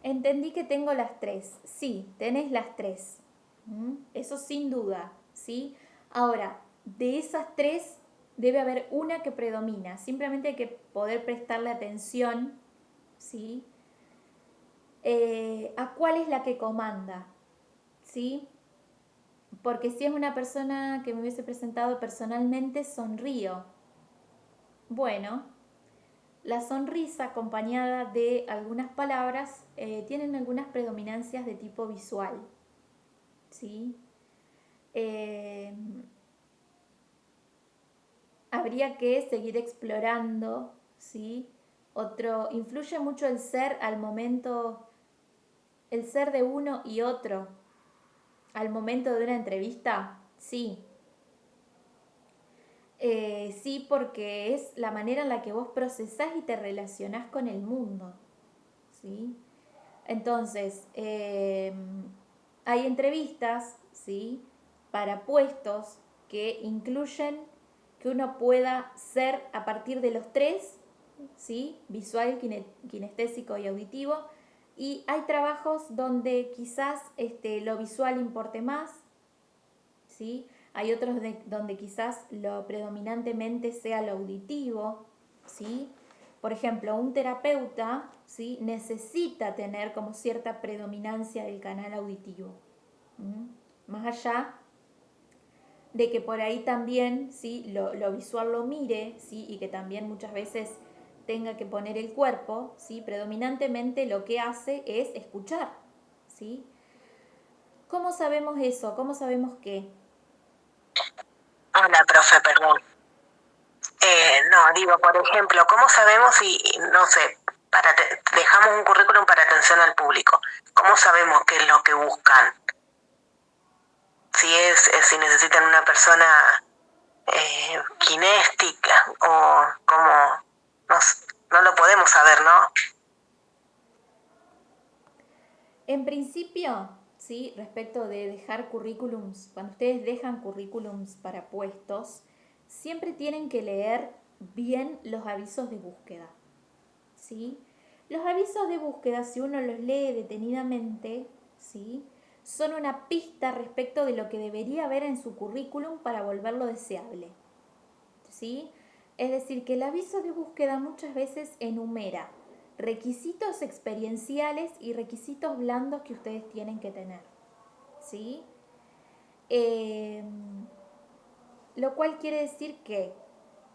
Entendí que tengo las tres. Sí, tenés las tres. Eso sin duda, ¿sí? Ahora, de esas tres debe haber una que predomina. Simplemente hay que poder prestarle atención, ¿sí? A cuál es la que comanda, ¿sí? Porque si es una persona que me hubiese presentado personalmente, sonrío. Bueno, la sonrisa acompañada de algunas palabras tienen algunas predominancias de tipo visual, ¿sí? Eh, Habría que seguir explorando, ¿sí? Influye mucho el ser al momento, el ser de uno y otro al momento de una entrevista, sí. Sí, porque es la manera en la que vos procesás y te relacionás con el mundo, ¿sí? Entonces, hay entrevistas, ¿sí? Para puestos que incluyen que uno pueda ser a partir de los tres, ¿sí? Visual, kinestésico y auditivo. Y hay trabajos donde quizás lo visual importe más, ¿sí? Hay otros donde quizás lo predominantemente sea lo auditivo, ¿sí? Por ejemplo, un terapeuta, ¿sí? Necesita tener como cierta predominancia del canal auditivo. Más allá de que por ahí también, ¿sí? Lo visual lo mire, ¿sí? Y que también muchas veces tenga que poner el cuerpo, ¿sí? Predominantemente lo que hace es escuchar, ¿sí? ¿Cómo sabemos eso? ¿Cómo sabemos qué? Hola, profe, perdón. No, digo, por ejemplo, ¿cómo sabemos si, no sé, dejamos un currículum para atención al público? ¿Cómo sabemos qué es lo que buscan? Si necesitan una persona kinéstica o cómo, no, no lo podemos saber, ¿no? En principio, ¿sí? Respecto de dejar currículums, cuando ustedes dejan currículums para puestos, siempre tienen que leer bien los avisos de búsqueda, ¿sí? Los avisos de búsqueda, si uno los lee detenidamente, ¿sí? Son una pista respecto de lo que debería haber en su currículum para volverlo deseable, ¿sí? Es decir, que el aviso de búsqueda muchas veces enumera requisitos experienciales y requisitos blandos que ustedes tienen que tener, ¿sí? Eh, lo cual quiere decir que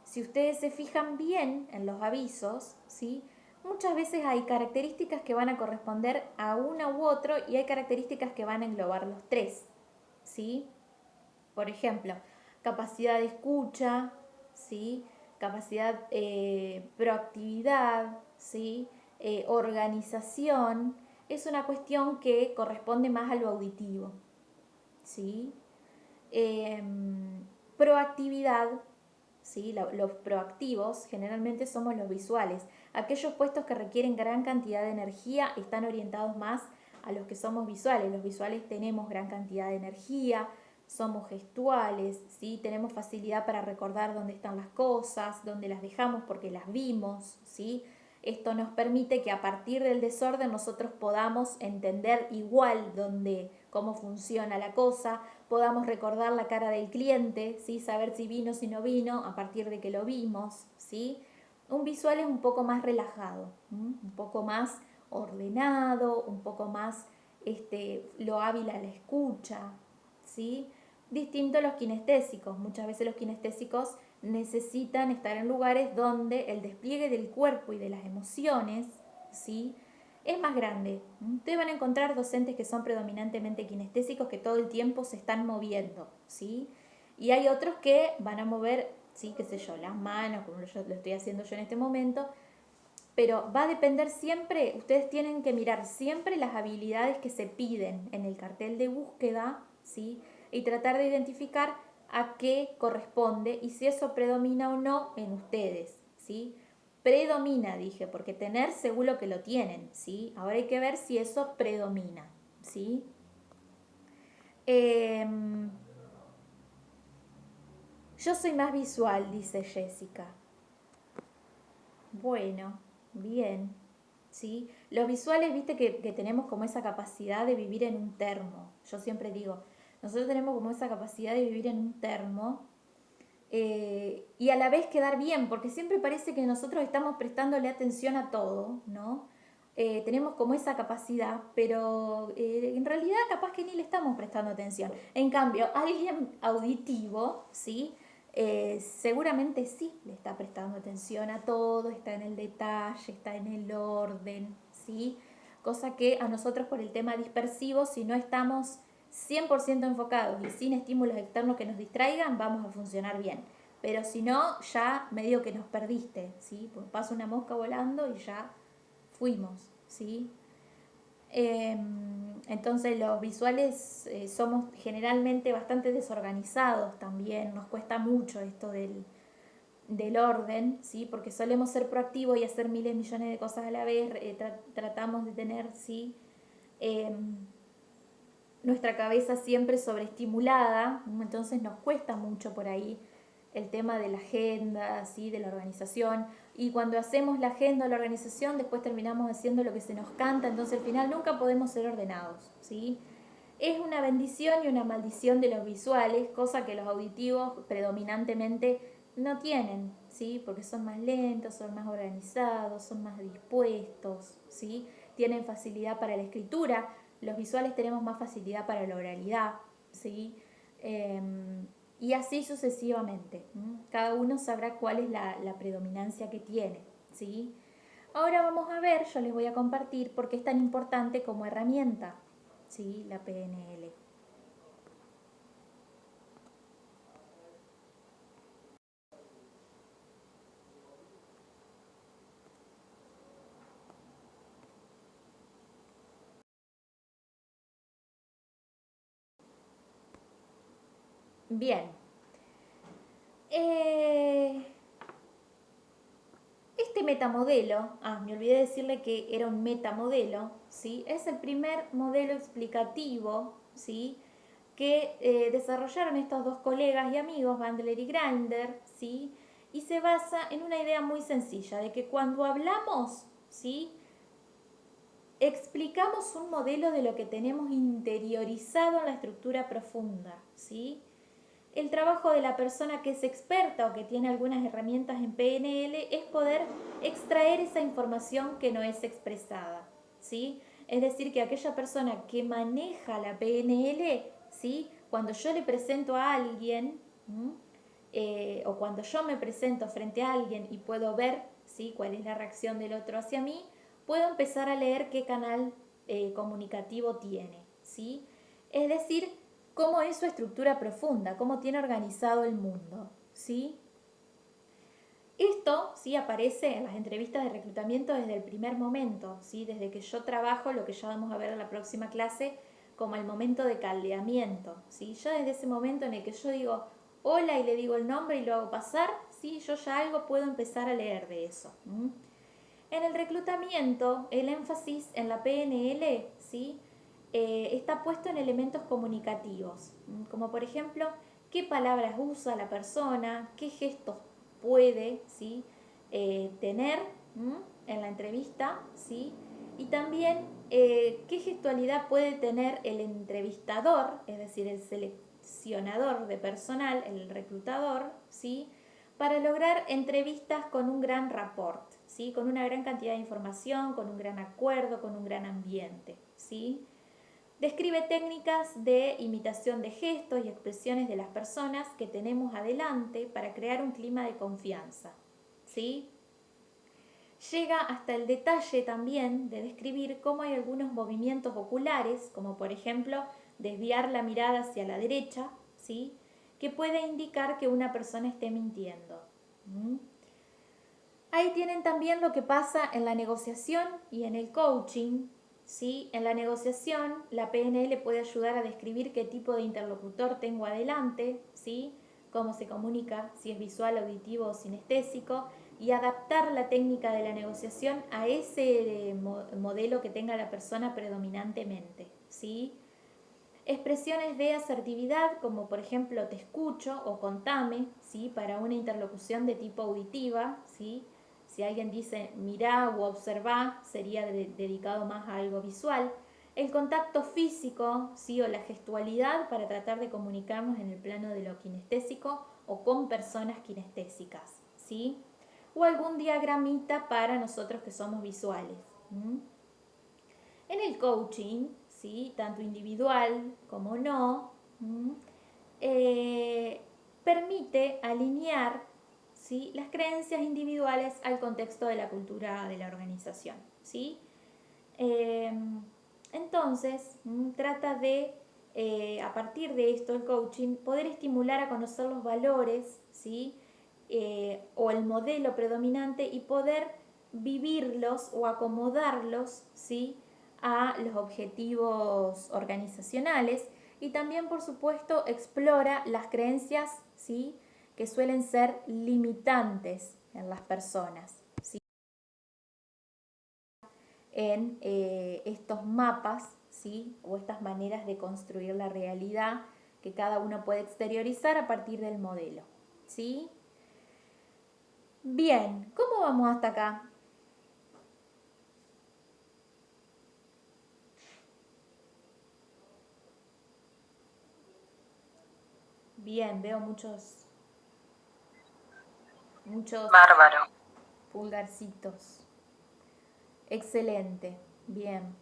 si ustedes se fijan bien en los avisos, ¿sí? Muchas veces hay características que van a corresponder a uno u otro y hay características que van a englobar los tres, ¿sí? Por ejemplo, capacidad de escucha, ¿sí? Capacidad, proactividad, ¿sí? Organización, es una cuestión que corresponde más a lo auditivo, ¿sí? Proactividad, ¿sí? Los proactivos generalmente somos los visuales. Aquellos puestos que requieren gran cantidad de energía están orientados más a los que somos visuales. Los visuales tenemos gran cantidad de energía, somos gestuales, ¿sí? Tenemos facilidad para recordar dónde están las cosas, dónde las dejamos porque las vimos, ¿sí? Esto nos permite que a partir del desorden nosotros podamos entender igual cómo funciona la cosa, podamos recordar la cara del cliente, ¿sí? Saber si vino, si no vino, a partir de que lo vimos, ¿sí? Un visual es un poco más relajado, un poco más ordenado, un poco más lo hábil a la escucha, ¿sí? Distinto a los kinestésicos. Muchas veces los kinestésicos necesitan estar en lugares donde el despliegue del cuerpo y de las emociones, ¿sí? Es más grande. Ustedes van a encontrar docentes que son predominantemente kinestésicos que todo el tiempo se están moviendo, ¿sí? Y hay otros que van a mover, sí, qué sé yo, las manos, como yo lo estoy haciendo yo en este momento, pero va a depender siempre, ustedes tienen que mirar siempre las habilidades que se piden en el cartel de búsqueda, ¿sí? Y tratar de identificar a qué corresponde y si eso predomina o no en ustedes, ¿sí? Predomina, dije, porque tener seguro que lo tienen, ¿sí? Ahora hay que ver si eso predomina, ¿sí? Yo soy más visual, dice Jessica. Bueno, bien. ¿sí? Los visuales, viste que tenemos como esa capacidad de vivir en un termo. Yo siempre digo, nosotros tenemos como esa capacidad de vivir en un termo y a la vez quedar bien, porque siempre parece que nosotros estamos prestándole atención a todo, ¿no? Tenemos como esa capacidad, pero en realidad capaz que ni le estamos prestando atención. En cambio, alguien auditivo, ¿sí? Seguramente sí le está prestando atención a todo, está en el detalle, está en el orden, ¿sí? Cosa que a nosotros por el tema dispersivo, si no estamos 100% enfocados y sin estímulos externos que nos distraigan, vamos a funcionar bien. Pero si no, ya medio que nos perdiste, ¿sí? Pues pasa una mosca volando y ya fuimos, ¿sí? Entonces los visuales somos generalmente bastante desorganizados también, nos cuesta mucho esto del orden, ¿sí? Porque solemos ser proactivos y hacer miles, millones de cosas a la vez, tratamos de tener, ¿sí? Nuestra cabeza siempre sobreestimulada, entonces nos cuesta mucho por ahí el tema de la agenda, ¿sí? De la organización, y cuando hacemos la agenda o la organización después terminamos haciendo lo que se nos canta, entonces al final nunca podemos ser ordenados, ¿sí? Es una bendición y una maldición de los visuales, cosa que los auditivos predominantemente no tienen, ¿sí? Porque son más lentos, son más organizados, son más dispuestos, ¿sí? Tienen facilidad para la escritura, los visuales tenemos más facilidad para la oralidad, ¿sí? Y así sucesivamente. Cada uno sabrá cuál es la predominancia que tiene, ¿sí? Ahora vamos a ver, yo les voy a compartir por qué es tan importante como herramienta, ¿sí? La PNL. Bien. Este metamodelo, me olvidé decirle que era un metamodelo, ¿sí? Es el primer modelo explicativo, ¿sí? Que desarrollaron estos dos colegas y amigos, Bandler y Grinder, ¿sí? Y se basa en una idea muy sencilla, de que cuando hablamos, ¿sí? Explicamos un modelo de lo que tenemos interiorizado en la estructura profunda, ¿sí? El trabajo de la persona que es experta o que tiene algunas herramientas en PNL es poder extraer esa información que no es expresada, ¿sí? Es decir, que aquella persona que maneja la PNL, ¿sí? Cuando yo le presento a alguien, o cuando yo me presento frente a alguien y puedo ver, ¿sí? Cuál es la reacción del otro hacia mí, puedo empezar a leer qué canal comunicativo tiene, ¿sí? Es decir, cómo es su estructura profunda, cómo tiene organizado el mundo, ¿sí? Esto sí aparece en las entrevistas de reclutamiento desde el primer momento, ¿sí? Desde que yo trabajo lo que ya vamos a ver en la próxima clase como el momento de caldeamiento, ¿sí? Ya desde ese momento en el que yo digo hola y le digo el nombre y lo hago pasar, ¿sí? Yo ya algo puedo empezar a leer de eso. En el reclutamiento, el énfasis en la PNL, ¿sí? Está puesto en elementos comunicativos, como por ejemplo, qué palabras usa la persona, qué gestos puede, ¿sí? Tener en la entrevista, ¿sí? Y también qué gestualidad puede tener el entrevistador, es decir, el seleccionador de personal, el reclutador, ¿sí? Para lograr entrevistas con un gran rapport, ¿sí? Con una gran cantidad de información, con un gran acuerdo, con un gran ambiente, ¿sí? Describe técnicas de imitación de gestos y expresiones de las personas que tenemos adelante para crear un clima de confianza, ¿sí? Llega hasta el detalle también de describir cómo hay algunos movimientos oculares, como por ejemplo desviar la mirada hacia la derecha, ¿sí? Que puede indicar que una persona esté mintiendo. Ahí tienen también lo que pasa en la negociación y en el coaching, ¿sí? En la negociación, la PNL puede ayudar a describir qué tipo de interlocutor tengo adelante, ¿sí? Cómo se comunica, si es visual, auditivo o sinestésico, y adaptar la técnica de la negociación a ese modelo que tenga la persona predominantemente, ¿sí? Expresiones de asertividad como por ejemplo te escucho o contame, ¿sí? Para una interlocución de tipo auditiva, ¿sí? Si alguien dice mirá o observá, sería dedicado más a algo visual. El contacto físico, ¿sí? O la gestualidad para tratar de comunicarnos en el plano de lo kinestésico o con personas kinestésicas, ¿sí? O algún diagramita para nosotros que somos visuales. En el coaching, ¿sí? Tanto individual como no, eh, permite alinear, ¿sí? Las creencias individuales al contexto de la cultura de la organización, ¿sí? Eh, entonces, trata de, a partir de esto, el coaching, poder estimular a conocer los valores, ¿sí? O el modelo predominante y poder vivirlos o acomodarlos, ¿sí? A los objetivos organizacionales y también, por supuesto, explora las creencias, ¿sí? Que suelen ser limitantes en las personas, ¿sí? En estos mapas, ¿sí? O estas maneras de construir la realidad que cada uno puede exteriorizar a partir del modelo, ¿sí? Bien, ¿cómo vamos hasta acá? Bien, veo muchos Bárbaro. pulgarcitos. Excelente, bien.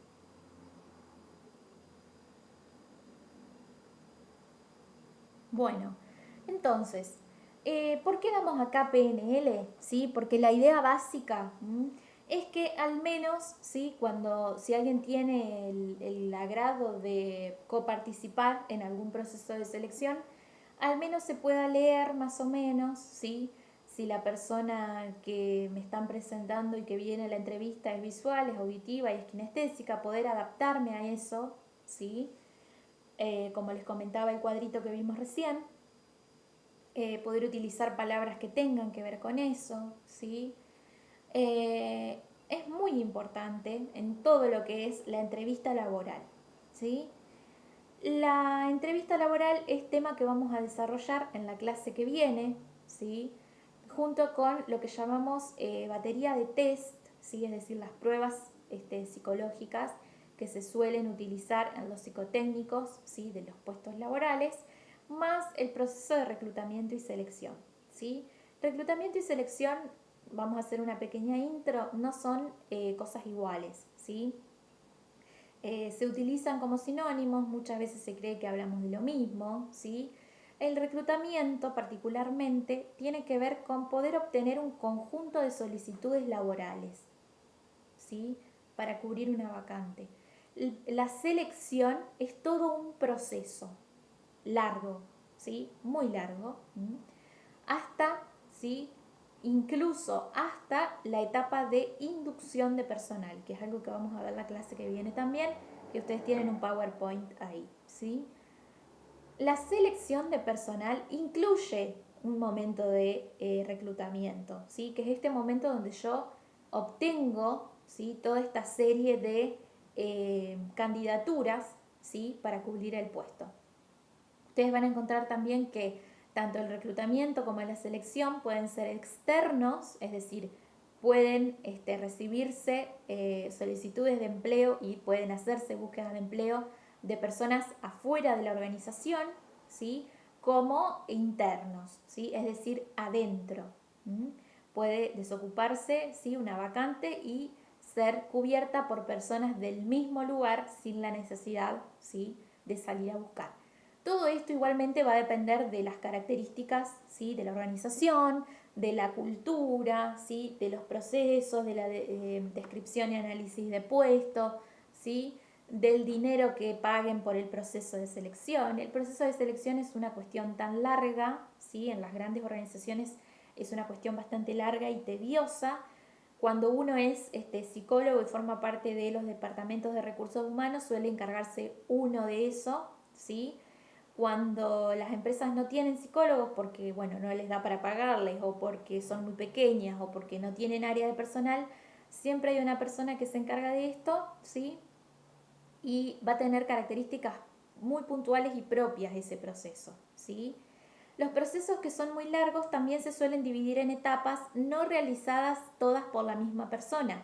Bueno, entonces, ¿por qué damos acá PNL? ¿Sí? Porque la idea básica es que al menos, ¿sí? Si alguien tiene el agrado de coparticipar en algún proceso de selección, al menos se pueda leer más o menos, ¿sí? Si la persona que me están presentando y que viene a la entrevista es visual, es auditiva y es kinestésica, poder adaptarme a eso, ¿sí? Como les comentaba el cuadrito que vimos recién, poder utilizar palabras que tengan que ver con eso, ¿sí? Es muy importante en todo lo que es la entrevista laboral, ¿sí? La entrevista laboral es tema que vamos a desarrollar en la clase que viene, ¿sí? Junto con lo que llamamos batería de test, ¿sí? Es decir, las pruebas psicológicas que se suelen utilizar en los psicotécnicos, ¿sí? De los puestos laborales, más el proceso de reclutamiento y selección, ¿sí? Reclutamiento y selección, vamos a hacer una pequeña intro, no son cosas iguales, ¿sí? Se utilizan como sinónimos, muchas veces se cree que hablamos de lo mismo, ¿sí? El reclutamiento particularmente tiene que ver con poder obtener un conjunto de solicitudes laborales, ¿sí? Para cubrir una vacante. La selección es todo un proceso largo, ¿sí? Muy largo, hasta, ¿sí? Incluso hasta la etapa de inducción de personal, que es algo que vamos a ver la clase que viene también, que ustedes tienen un PowerPoint ahí, ¿sí? La selección de personal incluye un momento de reclutamiento, ¿sí? Que es este momento donde yo obtengo, ¿sí? Toda esta serie de candidaturas, ¿sí? Para cubrir el puesto. Ustedes van a encontrar también que tanto el reclutamiento como la selección pueden ser externos, es decir, pueden recibirse solicitudes de empleo y pueden hacerse búsquedas de empleo de personas afuera de la organización, ¿sí? Como internos, ¿sí? Es decir, adentro. Puede desocuparse, ¿sí? Una vacante y ser cubierta por personas del mismo lugar sin la necesidad, ¿sí? De salir a buscar. Todo esto igualmente va a depender de las características, ¿sí? De la organización, de la cultura, ¿sí? De los procesos, de la descripción y análisis de puesto, ¿sí? Del dinero que paguen por el proceso de selección. El proceso de selección es una cuestión tan larga, ¿sí? En las grandes organizaciones es una cuestión bastante larga y tediosa. Cuando uno es psicólogo y forma parte de los departamentos de recursos humanos, suele encargarse uno de eso, ¿sí? Cuando las empresas no tienen psicólogos porque, bueno, no les da para pagarles o porque son muy pequeñas o porque no tienen área de personal, siempre hay una persona que se encarga de esto, ¿sí? Y va a tener características muy puntuales y propias ese proceso, ¿sí? Los procesos que son muy largos también se suelen dividir en etapas no realizadas todas por la misma persona,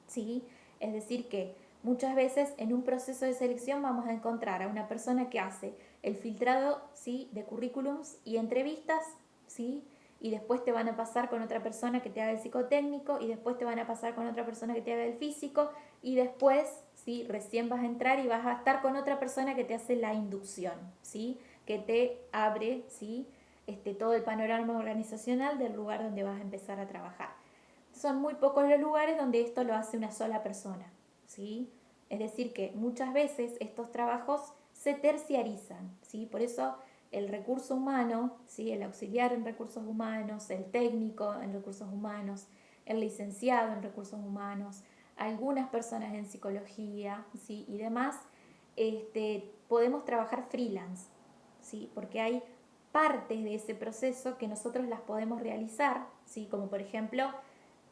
¿sí? Es decir que muchas veces en un proceso de selección vamos a encontrar a una persona que hace el filtrado, ¿sí?, de currículums y entrevistas, ¿sí? Y después te van a pasar con otra persona que te haga el psicotécnico y después te van a pasar con otra persona que te haga el físico y después, ¿sí?, recién vas a entrar y vas a estar con otra persona que te hace la inducción, ¿sí?, que te abre, ¿sí?, todo el panorama organizacional del lugar donde vas a empezar a trabajar. Son muy pocos los lugares donde esto lo hace una sola persona, ¿sí? Es decir que muchas veces estos trabajos se terciarizan, ¿sí? Por eso el recurso humano, ¿sí?, el auxiliar en recursos humanos, el técnico en recursos humanos, el licenciado en recursos humanos, algunas personas en psicología, ¿sí?, y demás, podemos trabajar freelance, ¿sí?, porque hay partes de ese proceso que nosotros las podemos realizar, ¿sí?, como por ejemplo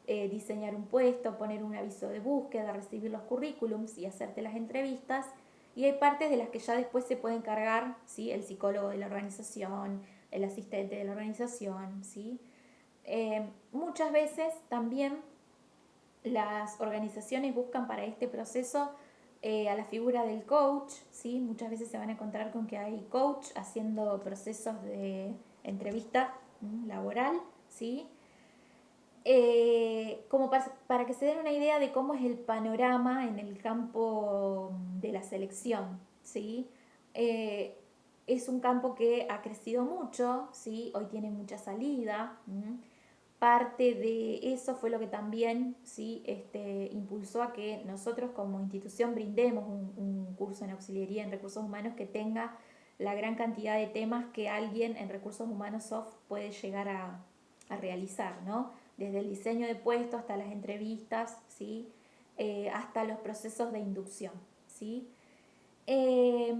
diseñar un puesto, poner un aviso de búsqueda, recibir los currículums y hacerte las entrevistas. Y hay partes de las que ya después se puede encargar, ¿sí?, el psicólogo de la organización, el asistente de la organización, ¿sí? Muchas veces también las organizaciones buscan para este proceso a la figura del coach, ¿sí? Muchas veces se van a encontrar con que hay coach haciendo procesos de entrevista laboral, ¿sí? Como para que se den una idea de cómo es el panorama en el campo de la selección, ¿sí? Eh, es un campo que ha crecido mucho, ¿sí? Hoy tiene mucha salida. Parte de eso fue lo que también, ¿sí?, impulsó a que nosotros como institución brindemos un curso en auxiliaría en recursos humanos que tenga la gran cantidad de temas que alguien en recursos humanos soft puede llegar a realizar, ¿no? Desde el diseño de puestos hasta las entrevistas, ¿sí?, hasta los procesos de inducción, ¿sí? Es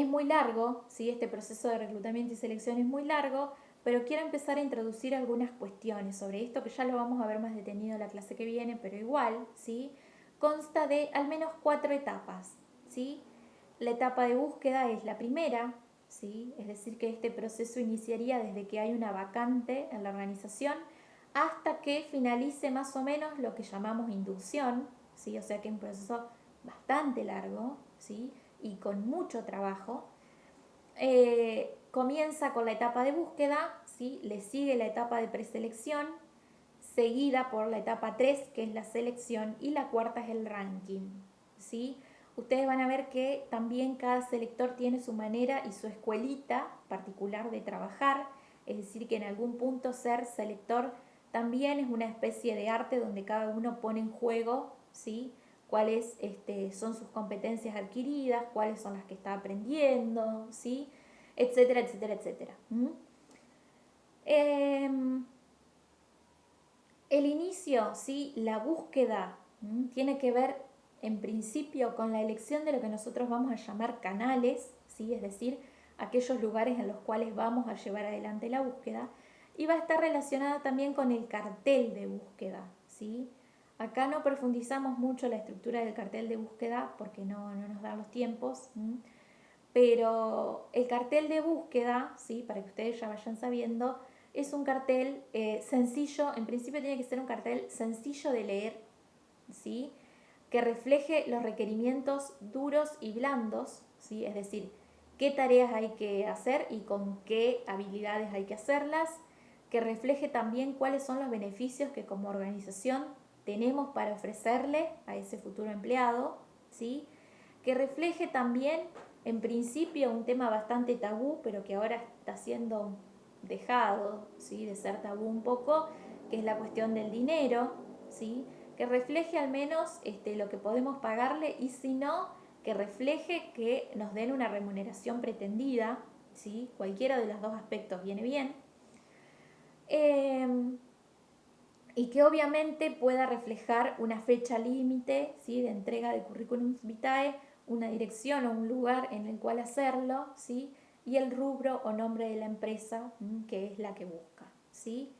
muy largo, ¿sí?, este proceso de reclutamiento y selección es muy largo, pero quiero empezar a introducir algunas cuestiones sobre esto que ya lo vamos a ver más detenido en la clase que viene, pero igual, ¿sí? Consta de al menos 4 etapas, ¿sí? La etapa de búsqueda es la primera, ¿sí? Es decir, que este proceso iniciaría desde que hay una vacante en la organización hasta que finalice más o menos lo que llamamos inducción, ¿sí? O sea que es un proceso bastante largo, ¿sí?, y con mucho trabajo. Comienza con la etapa de búsqueda, ¿sí?, le sigue la etapa de preselección, seguida por la etapa 3, que es la selección, y la cuarta es el ranking, ¿sí? Ustedes van a ver que también cada selector tiene su manera y su escuelita particular de trabajar, es decir, que en algún punto ser selector también es una especie de arte donde cada uno pone en juego, ¿sí?, cuáles son sus competencias adquiridas, cuáles son las que está aprendiendo, ¿sí?, etcétera, etcétera, etcétera. El inicio, ¿sí?, la búsqueda, tiene que ver en principio con la elección de lo que nosotros vamos a llamar canales, ¿sí?, es decir, aquellos lugares en los cuales vamos a llevar adelante la búsqueda, y va a estar relacionada también con el cartel de búsqueda, ¿sí? Acá no profundizamos mucho la estructura del cartel de búsqueda porque no nos dan los tiempos, pero el cartel de búsqueda, ¿sí?, para que ustedes ya vayan sabiendo, es un cartel sencillo, en principio tiene que ser un cartel sencillo de leer, ¿sí?, que refleje los requerimientos duros y blandos, ¿sí?, es decir, qué tareas hay que hacer y con qué habilidades hay que hacerlas, que refleje también cuáles son los beneficios que como organización tenemos para ofrecerle a ese futuro empleado, ¿sí?, que refleje también en principio un tema bastante tabú, pero que ahora está siendo dejado, ¿sí?, de ser tabú un poco, que es la cuestión del dinero, ¿sí?, que refleje al menos lo que podemos pagarle, y si no, que refleje que nos den una remuneración pretendida, ¿sí?, cualquiera de los dos aspectos viene bien, y que obviamente pueda reflejar una fecha límite, ¿sí?, de entrega de currículum vitae, una dirección o un lugar en el cual hacerlo, ¿sí?, y el rubro o nombre de la empresa que es la que busca, ¿sí?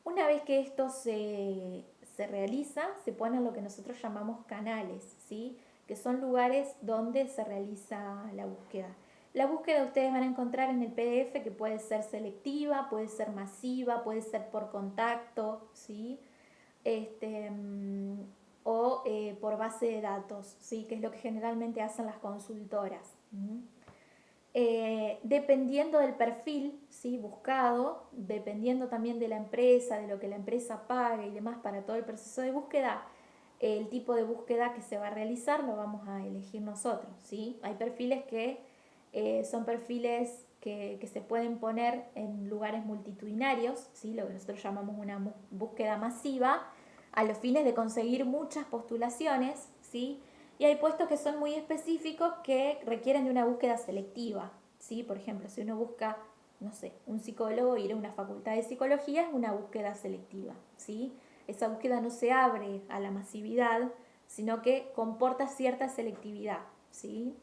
Una vez que esto se realiza, se ponen lo que nosotros llamamos canales, ¿sí?, que son lugares donde se realiza la búsqueda. La búsqueda ustedes van a encontrar en el PDF, que puede ser selectiva, puede ser masiva, puede ser por contacto, ¿sí? O por base de datos, ¿sí? Que es lo que generalmente hacen las consultoras. Dependiendo del perfil, ¿sí? Buscado, dependiendo también de la empresa, de lo que la empresa pague y demás para todo el proceso de búsqueda, el tipo de búsqueda que se va a realizar lo vamos a elegir nosotros, ¿sí? Hay perfiles que son perfiles que se pueden poner en lugares multitudinarios, ¿sí? Lo que nosotros llamamos una búsqueda masiva, a los fines de conseguir muchas postulaciones, ¿sí? Y hay puestos que son muy específicos que requieren de una búsqueda selectiva, ¿sí? Por ejemplo, si uno busca, no sé, un psicólogo, ir a una facultad de psicología es una búsqueda selectiva, ¿sí? Esa búsqueda no se abre a la masividad, sino que comporta cierta selectividad, ¿sí?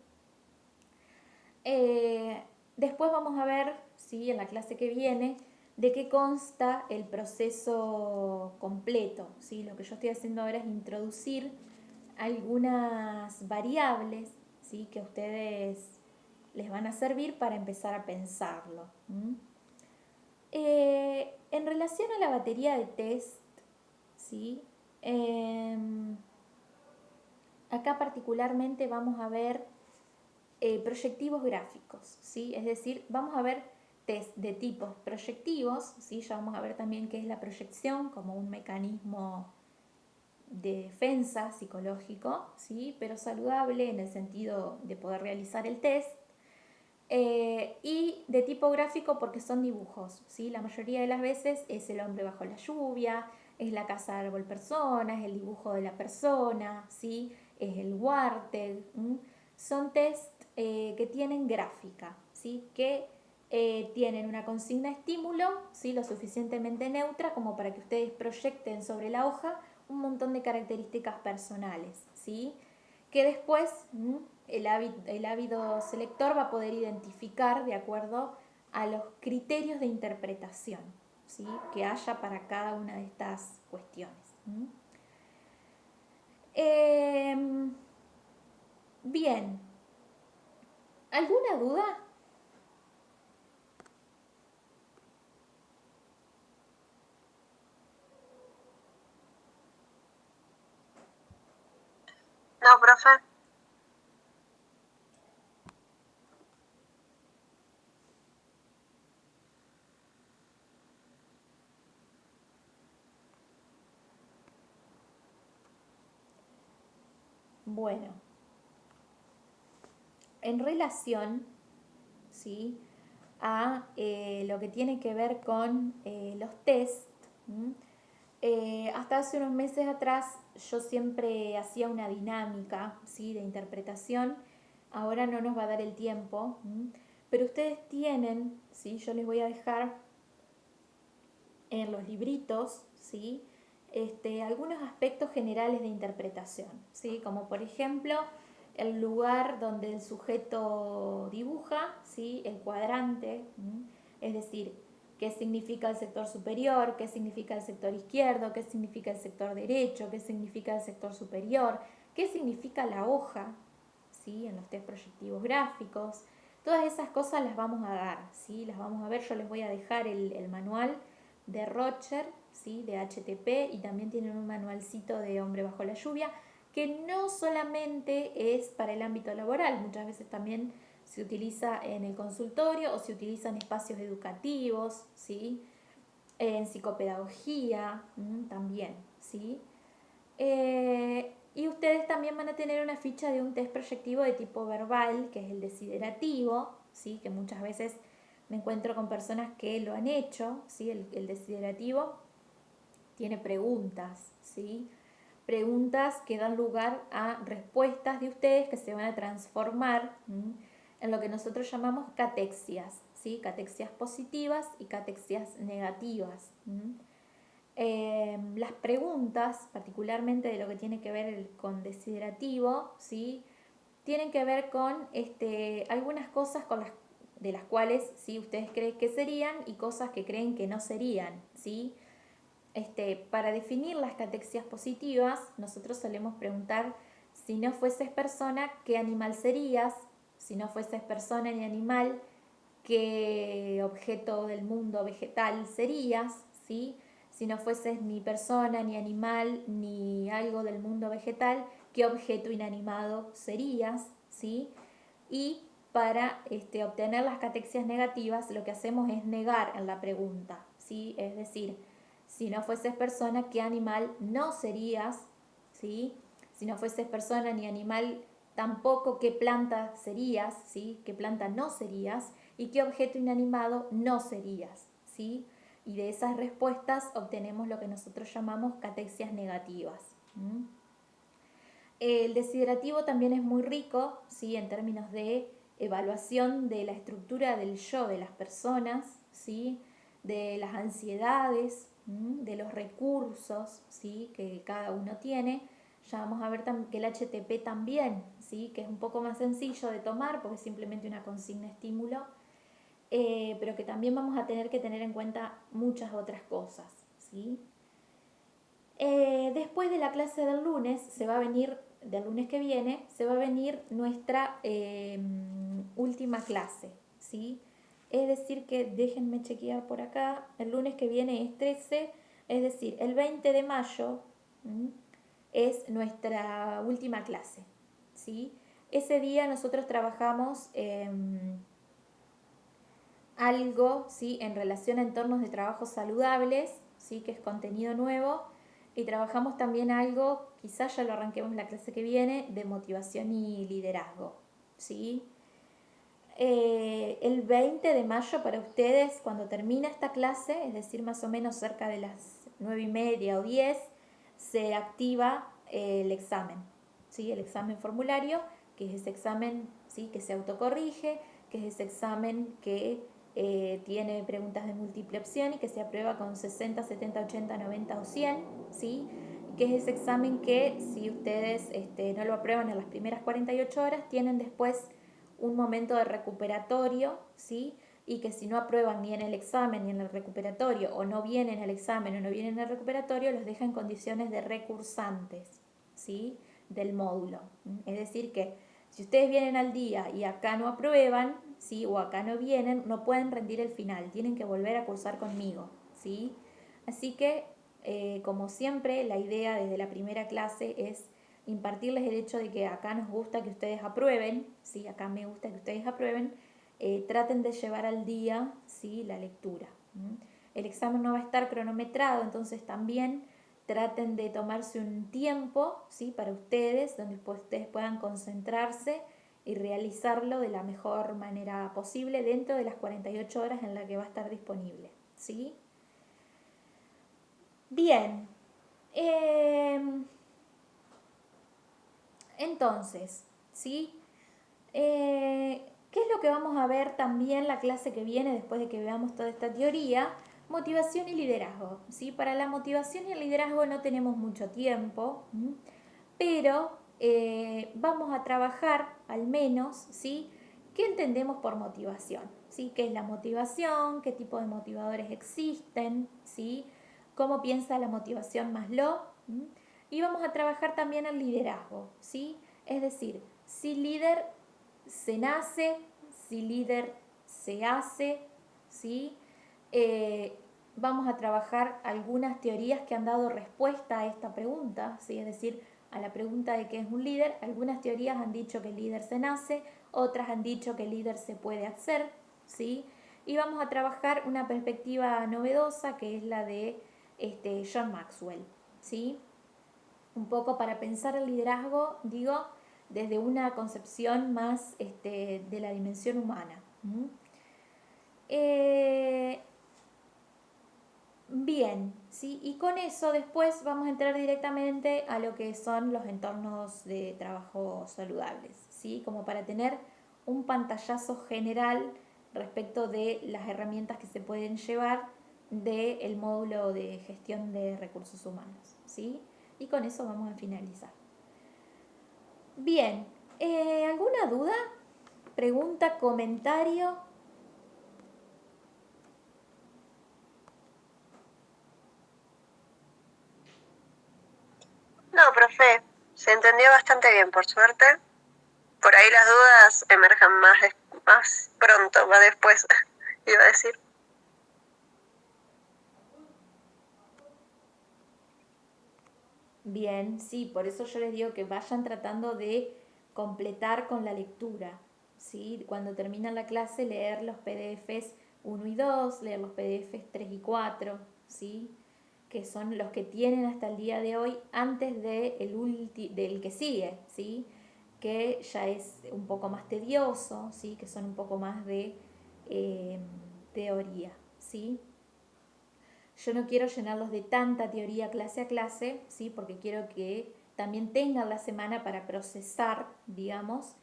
Después vamos a ver, ¿sí? En la clase que viene, de qué consta el proceso completo, ¿sí? Lo que yo estoy haciendo ahora es introducir algunas variables, ¿sí? Que a ustedes les van a servir para empezar a pensarlo. En relación a la batería de test, ¿sí? Acá particularmente vamos a ver proyectivos gráficos, ¿sí? Es decir, vamos a ver test de tipos proyectivos, ¿sí? Ya vamos a ver también qué es la proyección como un mecanismo de defensa psicológico, ¿sí? Pero saludable en el sentido de poder realizar el test. Y de tipo gráfico porque son dibujos, ¿sí? La mayoría de las veces es el hombre bajo la lluvia, es la casa árbol persona, es el dibujo de la persona, ¿sí? Es el Warteg. Son test que tienen gráfica, ¿sí? Que tienen una consigna estímulo, ¿sí? Lo suficientemente neutra como para que ustedes proyecten sobre la hoja un montón de características personales, ¿sí? Que después el ávido selector va a poder identificar de acuerdo a los criterios de interpretación, ¿sí? Que haya para cada una de estas cuestiones. Bien, ¿alguna duda? No, profe. Bueno, en relación, ¿sí? A lo que tiene que ver con los test. Hasta hace unos meses atrás yo siempre hacía una dinámica, ¿sí? De interpretación. Ahora no nos va a dar el tiempo, pero ustedes tienen, ¿sí? Yo les voy a dejar en los libritos, ¿sí? Algunos aspectos generales de interpretación, ¿sí? Como por ejemplo el lugar donde el sujeto dibuja, ¿sí? El cuadrante, es decir, qué significa el sector superior, qué significa el sector izquierdo, qué significa el sector derecho, qué significa el sector superior, qué significa la hoja, ¿sí? En los test proyectivos gráficos. Todas esas cosas las vamos a dar, ¿sí? Las vamos a ver, yo les voy a dejar el manual de Rocher, ¿sí? De HTP, y también tienen un manualcito de Hombre bajo la lluvia, que no solamente es para el ámbito laboral, muchas veces también se utiliza en el consultorio o se utiliza en espacios educativos, ¿sí? En psicopedagogía también, ¿sí? Y ustedes también van a tener una ficha de un test proyectivo de tipo verbal, que es el desiderativo, ¿sí? Que muchas veces me encuentro con personas que lo han hecho, ¿sí? El desiderativo tiene preguntas, ¿sí? Preguntas que dan lugar a respuestas de ustedes que se van a transformar en lo que nosotros llamamos catexias, ¿sí? Catexias positivas y catexias negativas. Las preguntas, particularmente de lo que tiene que ver con desiderativo, ¿sí? Tienen que ver con algunas cosas de las cuales ¿sí? Ustedes creen que serían y cosas que creen que no serían, ¿sí? Para definir las catexias positivas, nosotros solemos preguntar: si no fueses persona, ¿qué animal serías? Si no fueses persona ni animal, ¿qué objeto del mundo vegetal serías? ¿Sí? Si no fueses ni persona, ni animal, ni algo del mundo vegetal, ¿qué objeto inanimado serías? ¿Sí? Y para obtener las catexias negativas, lo que hacemos es negar en la pregunta, ¿sí? Es decir, si no fueses persona, ¿qué animal no serías? ¿Sí? Si no fueses persona ni animal, tampoco qué planta serías, ¿sí? ¿Qué planta no serías? Y qué objeto inanimado no serías, ¿sí? Y de esas respuestas obtenemos lo que nosotros llamamos catexias negativas. El desiderativo también es muy rico, ¿sí? En términos de evaluación de la estructura del yo de las personas, ¿sí? De las ansiedades, de los recursos, ¿sí? Que cada uno tiene. Ya vamos a ver que el HTP también, ¿sí? Que es un poco más sencillo de tomar porque es simplemente una consigna estímulo, pero que también vamos a tener que tener en cuenta muchas otras cosas, ¿sí? Después de la clase del lunes, del lunes que viene, se va a venir nuestra última clase, ¿sí? Es decir que, déjenme chequear por acá, el lunes que viene es 13, es decir, el 20 de mayo es nuestra última clase, ¿sí? Ese día nosotros trabajamos algo, ¿sí? En relación a entornos de trabajo saludables, ¿sí? Que es contenido nuevo, y trabajamos también algo, quizás ya lo arranquemos la clase que viene, de motivación y liderazgo, ¿sí? El 20 de mayo para ustedes, cuando termina esta clase, es decir, más o menos cerca de las 9:30 o 10, se activa el examen, ¿sí? El examen formulario, que es ese examen, ¿sí? Que se autocorrige, que es ese examen que tiene preguntas de múltiple opción y que se aprueba con 60, 70, 80, 90 o 100, ¿sí? Que es ese examen que si ustedes no lo aprueban en las primeras 48 horas, tienen después un momento de recuperatorio, ¿sí? Y que si no aprueban ni en el examen ni en el recuperatorio, o no vienen al examen o no vienen al recuperatorio, los deja en condiciones de recursantes, ¿sí? Del módulo. Es decir que si ustedes vienen al día y acá no aprueban, ¿sí? O acá no vienen, no pueden rendir el final, tienen que volver a cursar conmigo, ¿sí? Así que, como siempre, la idea desde la primera clase es impartirles el hecho de que acá nos gusta que ustedes aprueben, ¿sí? Acá me gusta que ustedes aprueben, traten de llevar al día, ¿sí? La lectura. El examen no va a estar cronometrado, entonces también traten de tomarse un tiempo, ¿sí? Para ustedes, donde ustedes puedan concentrarse y realizarlo de la mejor manera posible dentro de las 48 horas en las que va a estar disponible, ¿sí? Bien. Entonces, ¿sí? ¿Qué es lo que vamos a ver también la clase que viene después de que veamos toda esta teoría? Motivación y liderazgo, ¿sí? Para la motivación y el liderazgo no tenemos mucho tiempo, pero vamos a trabajar al menos, ¿sí? ¿Qué entendemos por motivación? ¿Sí? ¿Qué es la motivación? ¿Qué tipo de motivadores existen? ¿Sí? ¿Cómo piensa la motivación Maslow? Y vamos a trabajar también el liderazgo, ¿sí? Es decir, si líder se nace, si líder se hace, ¿sí? Vamos a trabajar algunas teorías que han dado respuesta a esta pregunta, ¿sí? Es decir, a la pregunta de qué es un líder. Algunas teorías han dicho que el líder se nace, otras han dicho que el líder se puede hacer, ¿sí? Y vamos a trabajar una perspectiva novedosa que es la de John Maxwell, ¿sí? Un poco para pensar el liderazgo, digo, desde una concepción más de la dimensión humana. Bien, ¿sí? Y con eso después vamos a entrar directamente a lo que son los entornos de trabajo saludables, ¿sí? Como para tener un pantallazo general respecto de las herramientas que se pueden llevar del módulo de gestión de recursos humanos, ¿sí? Y con eso vamos a finalizar. Bien, ¿alguna duda? ¿Pregunta, comentario? No, profe, se entendió bastante bien, por suerte. Por ahí las dudas emergen más pronto, más después, iba a decir. Bien, sí, por eso yo les digo que vayan tratando de completar con la lectura, ¿sí? Cuando terminan la clase, leer los PDFs 1 y 2, leer los PDFs 3 y 4, ¿sí? Que son los que tienen hasta el día de hoy antes del que sigue, ¿sí? Que ya es un poco más tedioso, ¿sí? Que son un poco más de eh, teoría, ¿sí? Yo no quiero llenarlos de tanta teoría clase a clase, ¿sí? Porque quiero que también tengan la semana para procesar, digamos,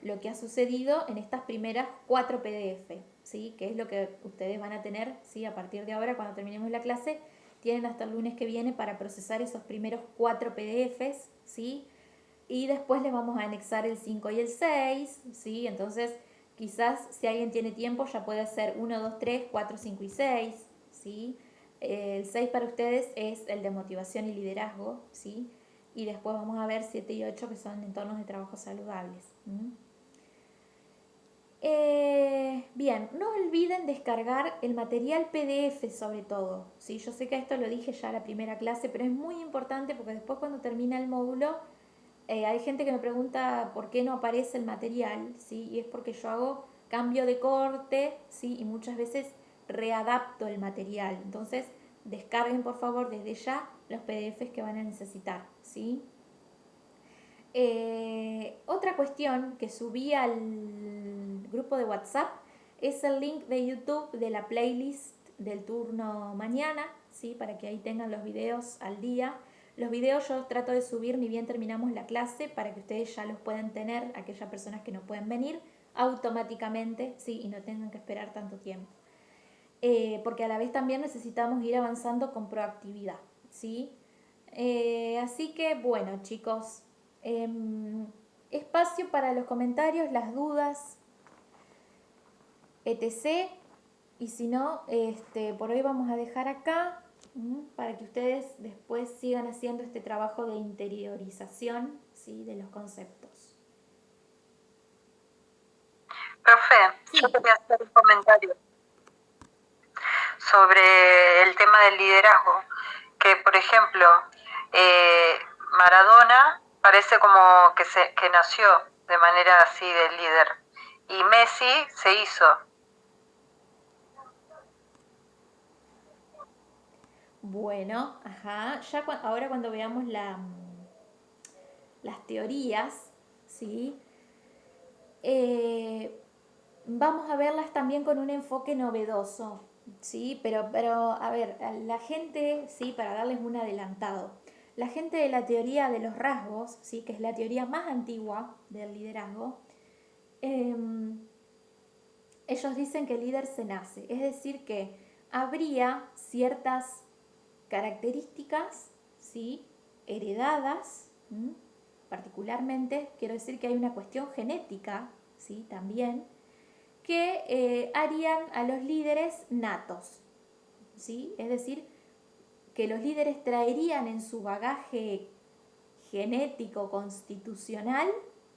lo que ha sucedido en estas primeras 4 PDF, ¿sí? Que es lo que ustedes van a tener, ¿sí? A partir de ahora, cuando terminemos la clase, tienen hasta el lunes que viene para procesar esos primeros 4 PDFs, ¿sí? Y después les vamos a anexar el 5 y el 6, ¿sí? Entonces, quizás si alguien tiene tiempo ya puede hacer 1, 2, 3, 4, 5 y 6, ¿sí? El 6 para ustedes es el de motivación y liderazgo, ¿sí? Y después vamos a ver 7 y 8 que son entornos de trabajo saludables. Bien, no olviden descargar el material PDF sobre todo, ¿sí? Yo sé que esto lo dije ya en la primera clase, pero es muy importante porque después cuando termina el módulo hay gente que me pregunta por qué no aparece el material, ¿sí? Y es porque yo hago cambio de corte, ¿sí? Y muchas veces readapto el material. Entonces, descarguen por favor desde ya los PDFs que van a necesitar, ¿sí? Otra cuestión que subí al grupo de WhatsApp es el link de YouTube de la playlist del turno mañana, ¿sí? Para que ahí tengan los videos al día. Los videos yo trato de subir ni bien terminamos la clase para que ustedes ya los puedan tener, aquellas personas que no pueden venir, automáticamente, ¿sí? Y no tengan que esperar tanto tiempo. Porque a la vez también necesitamos ir avanzando con proactividad, ¿sí? Así que bueno, chicos, espacio para los comentarios, las dudas, etc. Y si no, por hoy vamos a dejar acá para que ustedes después sigan haciendo este trabajo de interiorización, ¿sí? De los conceptos. Profe, Sí. yo quería hacer un comentario sobre el tema del liderazgo, que por ejemplo, Maradona parece como que nació de manera así de líder, y Messi se hizo. Bueno, ajá, ya ahora cuando veamos las teorías, ¿sí? Vamos a verlas también con un enfoque novedoso, ¿sí? Pero a ver, la gente, ¿sí? Para darles un adelantado, la gente de la teoría de los rasgos, ¿sí? Que es la teoría más antigua del liderazgo, ellos dicen que el líder se nace, es decir, que habría ciertas características, ¿sí? Heredadas, particularmente, quiero decir que hay una cuestión genética, ¿sí? También, que harían a los líderes natos, ¿sí? Es decir, que los líderes traerían en su bagaje genético constitucional,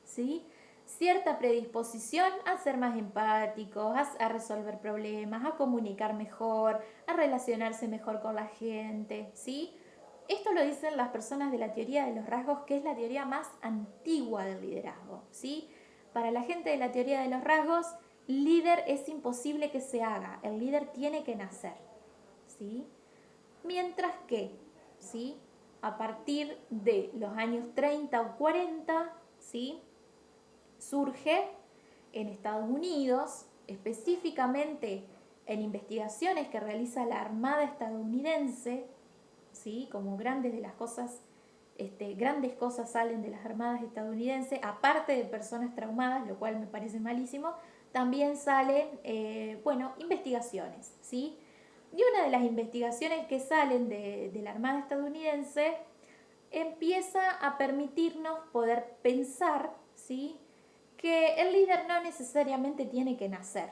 ¿sí? Cierta predisposición a ser más empáticos, a resolver problemas, a comunicar mejor, a relacionarse mejor con la gente, ¿sí? Esto lo dicen las personas de la teoría de los rasgos, que es la teoría más antigua del liderazgo, ¿sí? Para la gente de la teoría de los rasgos, líder es imposible que se haga, el líder tiene que nacer, ¿sí? Mientras que, ¿sí? A partir de los años 30 o 40, ¿sí? Surge en Estados Unidos, específicamente en investigaciones que realiza la Armada estadounidense, ¿sí? Como grandes cosas salen de las armadas estadounidenses, aparte de personas traumadas, lo cual me parece malísimo, también salen, investigaciones, ¿sí? Y una de las investigaciones que salen de la armada estadounidense empieza a permitirnos poder pensar, ¿sí? Que el líder no necesariamente tiene que nacer,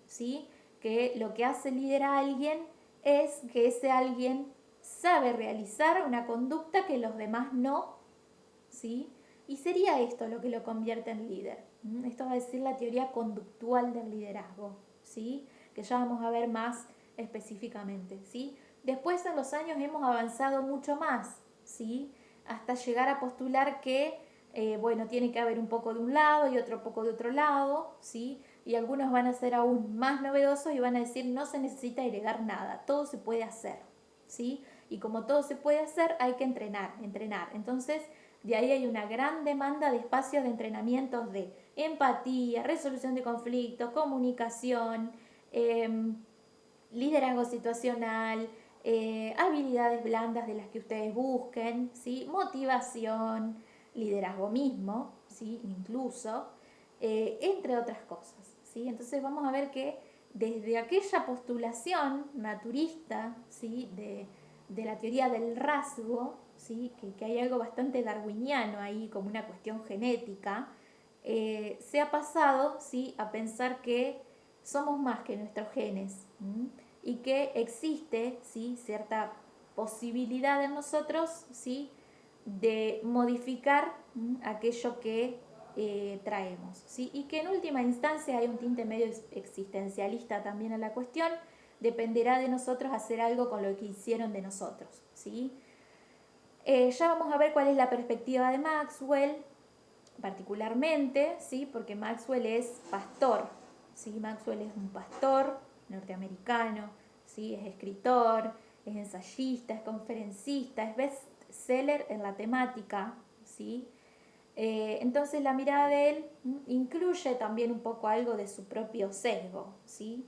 ¿sí? Que lo que hace líder a alguien es que ese alguien sabe realizar una conducta que los demás no, ¿sí? Y sería esto lo que lo convierte en líder. Esto va a decir la teoría conductual del liderazgo, ¿sí? Que ya vamos a ver más específicamente, ¿sí? Después en los años hemos avanzado mucho más, ¿sí? Hasta llegar a postular que, bueno, tiene que haber un poco de un lado y otro poco de otro lado, ¿sí? Y algunos van a ser aún más novedosos y van a decir no se necesita agregar nada, todo se puede hacer, ¿sí? Y como todo se puede hacer, hay que entrenar. Entonces, de ahí hay una gran demanda de espacios de entrenamientos de empatía, resolución de conflictos, comunicación, liderazgo situacional, habilidades blandas de las que ustedes busquen, ¿sí? Motivación, liderazgo mismo, ¿sí? Incluso, entre otras cosas, ¿sí? Entonces vamos a ver que desde aquella postulación naturista, ¿sí? de la teoría del rasgo, ¿sí? que hay algo bastante darwiniano ahí como una cuestión genética, se ha pasado, ¿sí? a pensar que somos más que nuestros genes, y que existe, ¿sí? cierta posibilidad en nosotros, ¿sí? de modificar aquello que traemos, ¿sí? y que en última instancia hay un tinte medio existencialista también a la cuestión, dependerá de nosotros hacer algo con lo que hicieron de nosotros, ¿sí? Ya vamos a ver cuál es la perspectiva de Maxwell, particularmente, ¿sí? Porque Maxwell es pastor, ¿sí? Maxwell es un pastor norteamericano, ¿sí? Es escritor, es ensayista, es conferencista, es bestseller en la temática, ¿sí? Entonces la mirada de él incluye también un poco algo de su propio sesgo, ¿sí?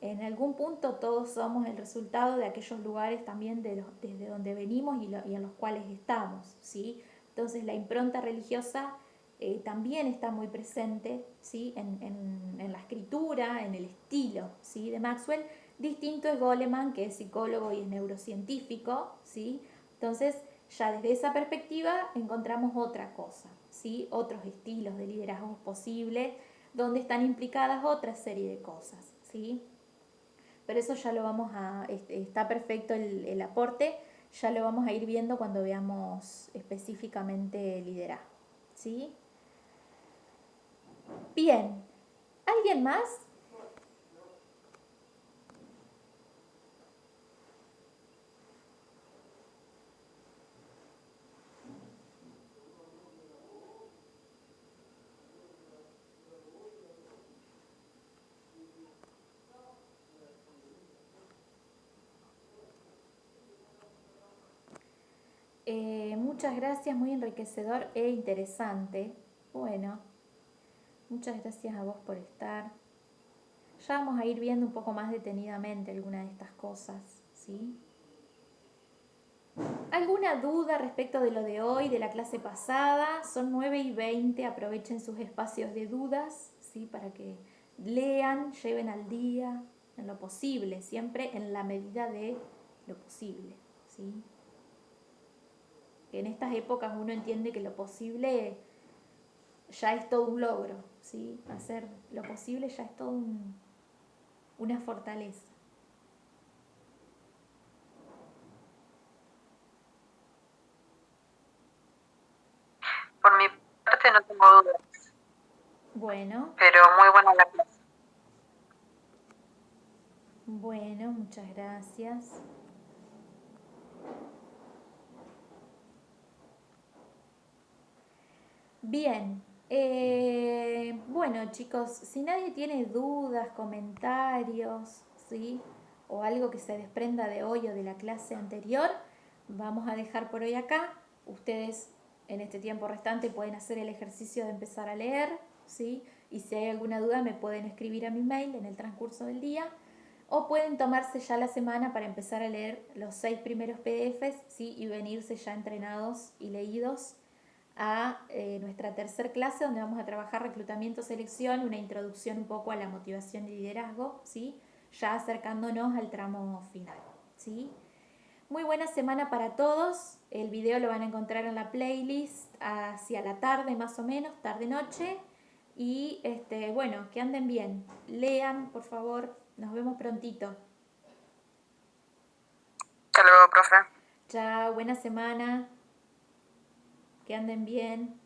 En algún punto todos somos el resultado de aquellos lugares también desde donde venimos y en los cuales estamos, ¿sí? Entonces la impronta religiosa también está muy presente, ¿sí? en la escritura, en el estilo, ¿sí? de Maxwell. Distinto es Goleman, que es psicólogo y es neurocientífico, ¿sí? Entonces ya desde esa perspectiva encontramos otra cosa, ¿sí? Otros estilos de liderazgo posibles donde están implicadas otra serie de cosas, ¿sí? Pero eso ya lo vamos a, está perfecto el aporte, ya lo vamos a ir viendo cuando veamos específicamente liderazgo, ¿sí? Bien, ¿alguien más? Muchas gracias, muy enriquecedor e interesante. Bueno, muchas gracias a vos por estar. Ya vamos a ir viendo un poco más detenidamente algunas de estas cosas, ¿sí? ¿Alguna duda respecto de lo de hoy, de la clase pasada? Son 9:20, aprovechen sus espacios de dudas, ¿sí? Para que lean, lleven al día, en lo posible, siempre en la medida de lo posible, ¿sí? Que en estas épocas uno entiende que lo posible ya es todo un logro, ¿sí? Hacer lo posible ya es todo una fortaleza. Por mi parte no tengo dudas, Bueno, pero muy buena la clase. bueno, muchas gracias. Bien, bueno chicos, si nadie tiene dudas, comentarios, ¿sí? O algo que se desprenda de hoy o de la clase anterior, vamos a dejar por hoy acá. Ustedes en este tiempo restante pueden hacer el ejercicio de empezar a leer, ¿sí? Y si hay alguna duda me pueden escribir a mi mail en el transcurso del día. O pueden tomarse ya la semana para empezar a leer los 6 primeros PDFs, ¿sí? Y venirse ya entrenados y leídos a nuestra tercer clase donde vamos a trabajar reclutamiento, selección, una introducción un poco a la motivación y liderazgo, ¿sí? Ya acercándonos al tramo final, ¿sí? Muy buena semana para todos. El video lo van a encontrar en la playlist hacia la tarde más o menos, tarde-noche. Y bueno, que anden bien. Lean, por favor. Nos vemos prontito. Hasta luego, profe. Chao, buena semana. Que anden bien.